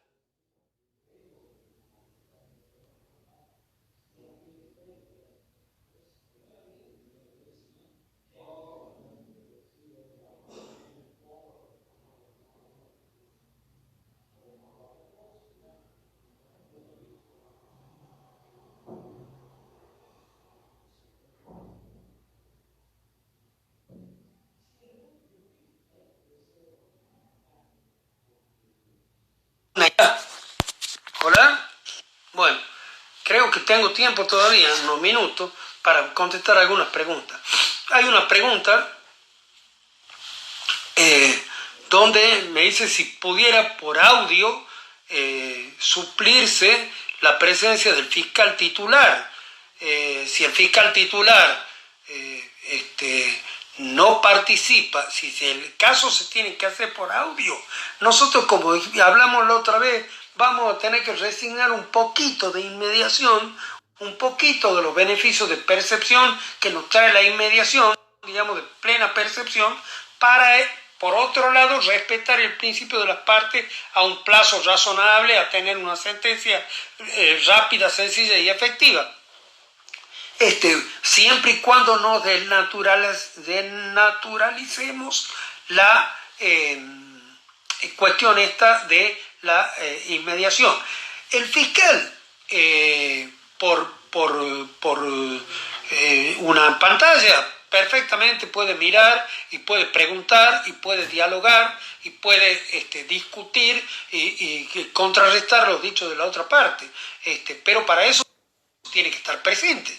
¿Hola? Bueno, creo que tengo tiempo todavía, unos minutos, para contestar algunas preguntas. Hay una pregunta donde me dice si pudiera por audio suplirse la presencia del fiscal titular. Si el fiscal titular no participa, si el caso se tiene que hacer por audio, nosotros, como hablamos la otra vez, vamos a tener que resignar un poquito de inmediación, un poquito de los beneficios de percepción que nos trae la inmediación, digamos de plena percepción, para, por otro lado, respetar el principio de las partes a un plazo razonable, a tener una sentencia rápida, sencilla y efectiva. Siempre y cuando no desnaturalicemos la cuestión esta de la inmediación. El fiscal, por una pantalla, perfectamente puede mirar y puede preguntar y puede dialogar y puede discutir y contrarrestar los dichos de la otra parte. Pero para eso tiene que estar presente.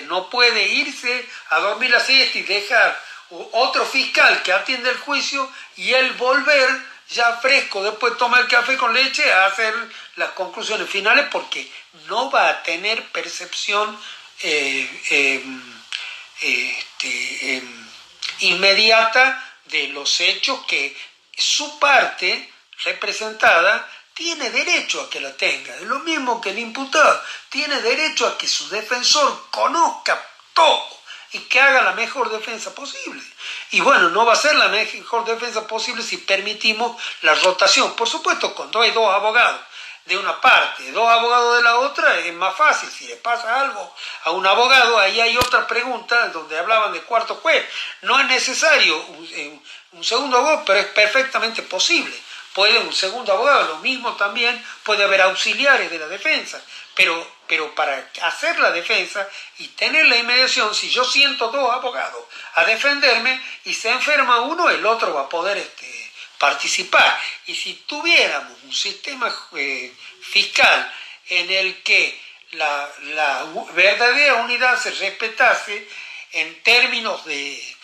No puede irse a dormir la siesta y dejar otro fiscal que atiende el juicio y él volver ya fresco, después tomar el café con leche a hacer las conclusiones finales, porque no va a tener percepción inmediata de los hechos que su parte representada tiene derecho a que la tenga. Es lo mismo que el imputado tiene derecho a que su defensor conozca todo y que haga la mejor defensa posible. Y bueno, no va a ser la mejor defensa posible si permitimos la rotación. Por supuesto, cuando hay dos abogados de una parte, dos abogados de la otra, es más fácil. Si le pasa algo a un abogado, ahí hay otra pregunta donde hablaban de cuarto juez. No es necesario un segundo abogado, pero es perfectamente posible. Puede un segundo abogado, lo mismo también, puede haber auxiliares de la defensa, pero para hacer la defensa y tener la inmediación, si yo siento dos abogados a defenderme y se enferma uno, el otro va a poder participar. Y si tuviéramos un sistema fiscal en el que la verdadera unidad se respetase en términos de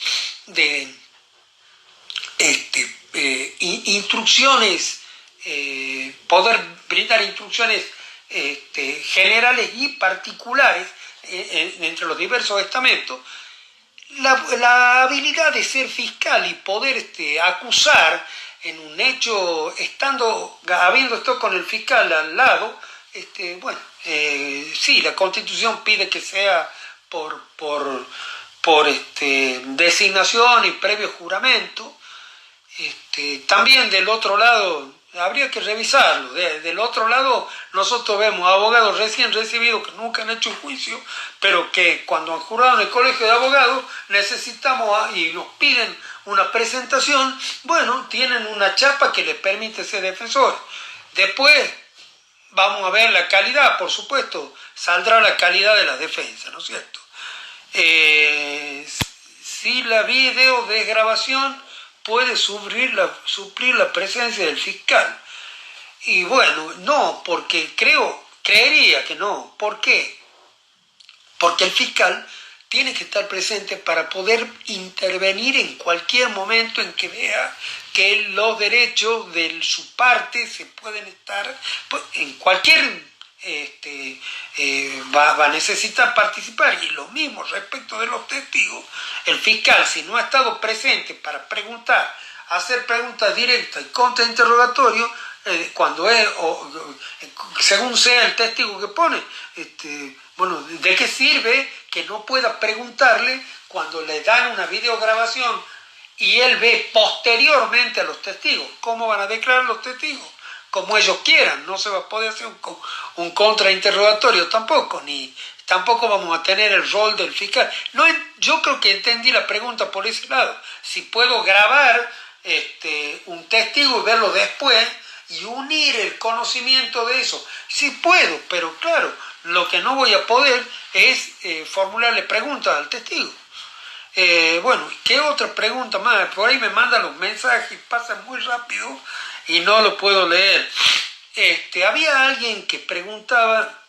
instrucciones, poder brindar instrucciones generales y particulares entre los diversos estamentos, la habilidad de ser fiscal y poder acusar en un hecho, habiendo estado con el fiscal al lado, sí, la Constitución pide que sea por designación y previo juramento. También del otro lado, habría que revisarlo. Del otro lado, nosotros vemos abogados recién recibidos que nunca han hecho un juicio, pero que cuando han jurado en el colegio de abogados necesitamos y nos piden una presentación, bueno, tienen una chapa que les permite ser defensores. Después vamos a ver la calidad, por supuesto, saldrá la calidad de la defensa, ¿no es cierto? Si la videodesgrabación puede suplir la presencia del fiscal. Y bueno, no, porque creería que no. ¿Por qué? Porque el fiscal tiene que estar presente para poder intervenir en cualquier momento en que vea que los derechos de su parte se pueden estar, en cualquier va a necesitar participar. Y lo mismo respecto de los testigos, el fiscal, si no ha estado presente para preguntar, hacer preguntas directas y contrainterrogatorio, cuando es, según sea el testigo que pone, bueno, ¿de qué sirve que no pueda preguntarle cuando le dan una videograbación y él ve posteriormente a los testigos? ¿Cómo van a declarar los testigos? Como ellos quieran, no se va a poder hacer un contrainterrogatorio tampoco, ni tampoco vamos a tener el rol del fiscal. No, yo creo que entendí la pregunta por ese lado. Si puedo grabar un testigo y verlo después y unir el conocimiento de eso, sí puedo, pero claro, lo que no voy a poder es formularle preguntas al testigo. Bueno, ¿qué otra pregunta más? Por ahí me mandan los mensajes y pasan muy rápido y no lo puedo leer. Había alguien que preguntaba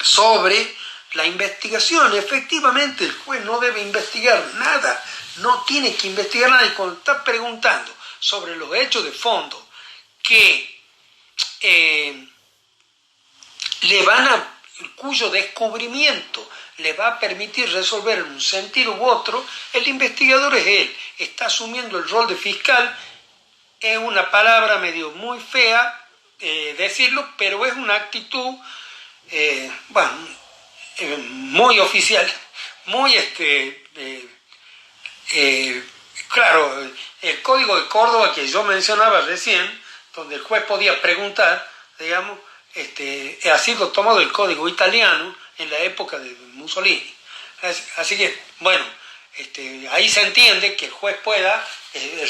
sobre la investigación. Efectivamente, el juez no debe investigar nada, no tiene que investigar nada. Y cuando está preguntando sobre los hechos de fondo que cuyo descubrimiento le va a permitir resolver en un sentido u otro, el investigador es él, está asumiendo el rol de fiscal es una palabra medio muy fea decirlo, pero es una actitud, bueno, muy oficial, muy claro, el Código de Córdoba que yo mencionaba recién, donde el juez podía preguntar, digamos, ha sido tomado del Código italiano en la época de Mussolini. Así que, bueno, ahí se entiende que el juez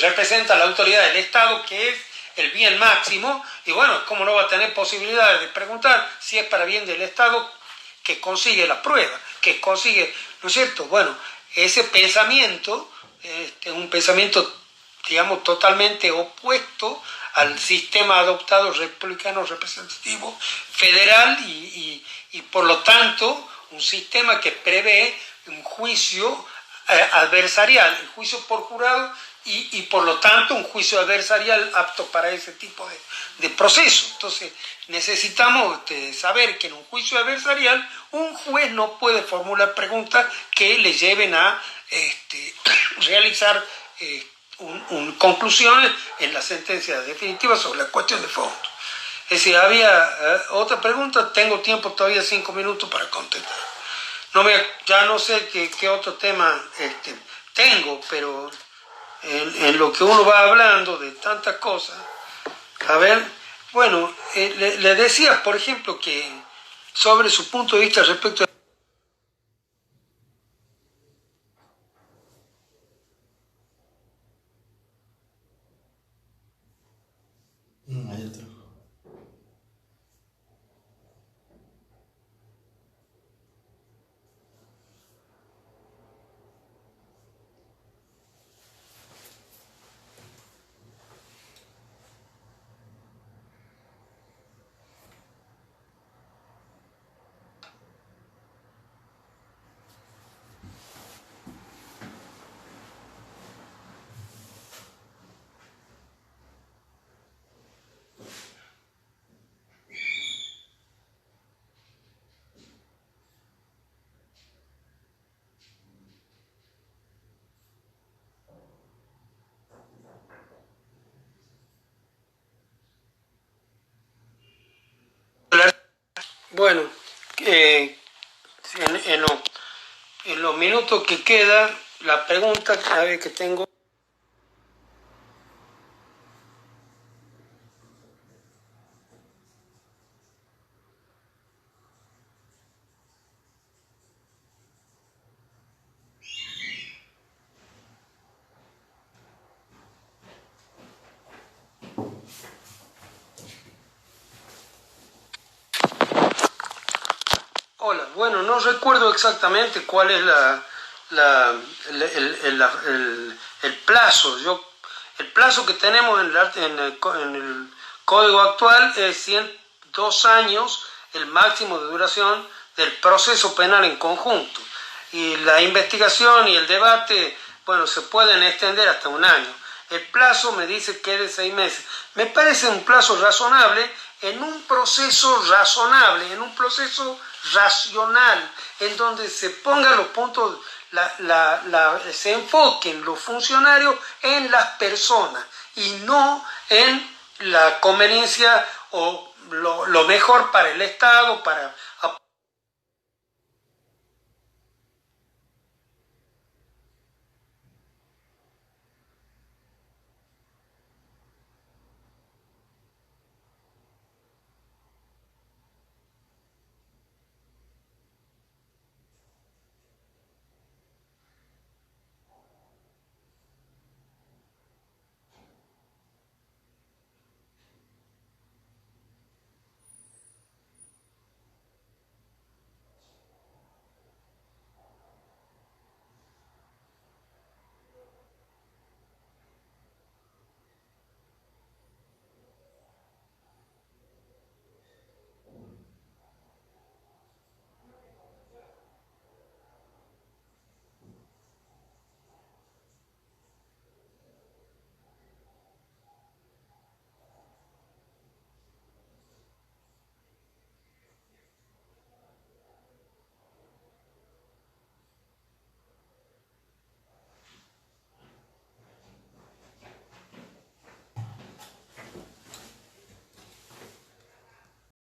representa a la autoridad del Estado, que es el bien máximo, y bueno, ¿cómo no va a tener posibilidades de preguntar si es para bien del Estado que consigue la prueba, que consigue, ¿no es cierto? Bueno, ese pensamiento es un pensamiento, digamos, totalmente opuesto al sistema adoptado republicano representativo federal y por lo tanto un sistema que prevé un juicio adversarial, el juicio por jurado y por lo tanto un juicio adversarial apto para ese tipo de proceso. Entonces necesitamos saber que en un juicio adversarial un juez no puede formular preguntas que le lleven a realizar conclusiones en la sentencia definitiva sobre la cuestión de fondo. Es decir, había otra pregunta, tengo tiempo todavía 5 minutos para contestar. Ya no sé qué otro tema tengo, pero en lo que uno va hablando de tantas cosas, a ver, bueno, le decía, por ejemplo, que sobre su punto de vista respecto a... Hay otro. Bueno, en, en los minutos que quedan, la pregunta a ver, que tengo... Hola, bueno, no recuerdo exactamente cuál es el plazo. El plazo que tenemos en el código actual es 2 años, el máximo de duración del proceso penal en conjunto. Y la investigación y el debate, bueno, se pueden extender hasta 1 año. El plazo me dice que es de 6 meses. Me parece un plazo razonable en un proceso razonable, en un proceso racional, en donde se pongan los puntos, se enfoquen los funcionarios en las personas y no en la conveniencia o lo mejor para el Estado,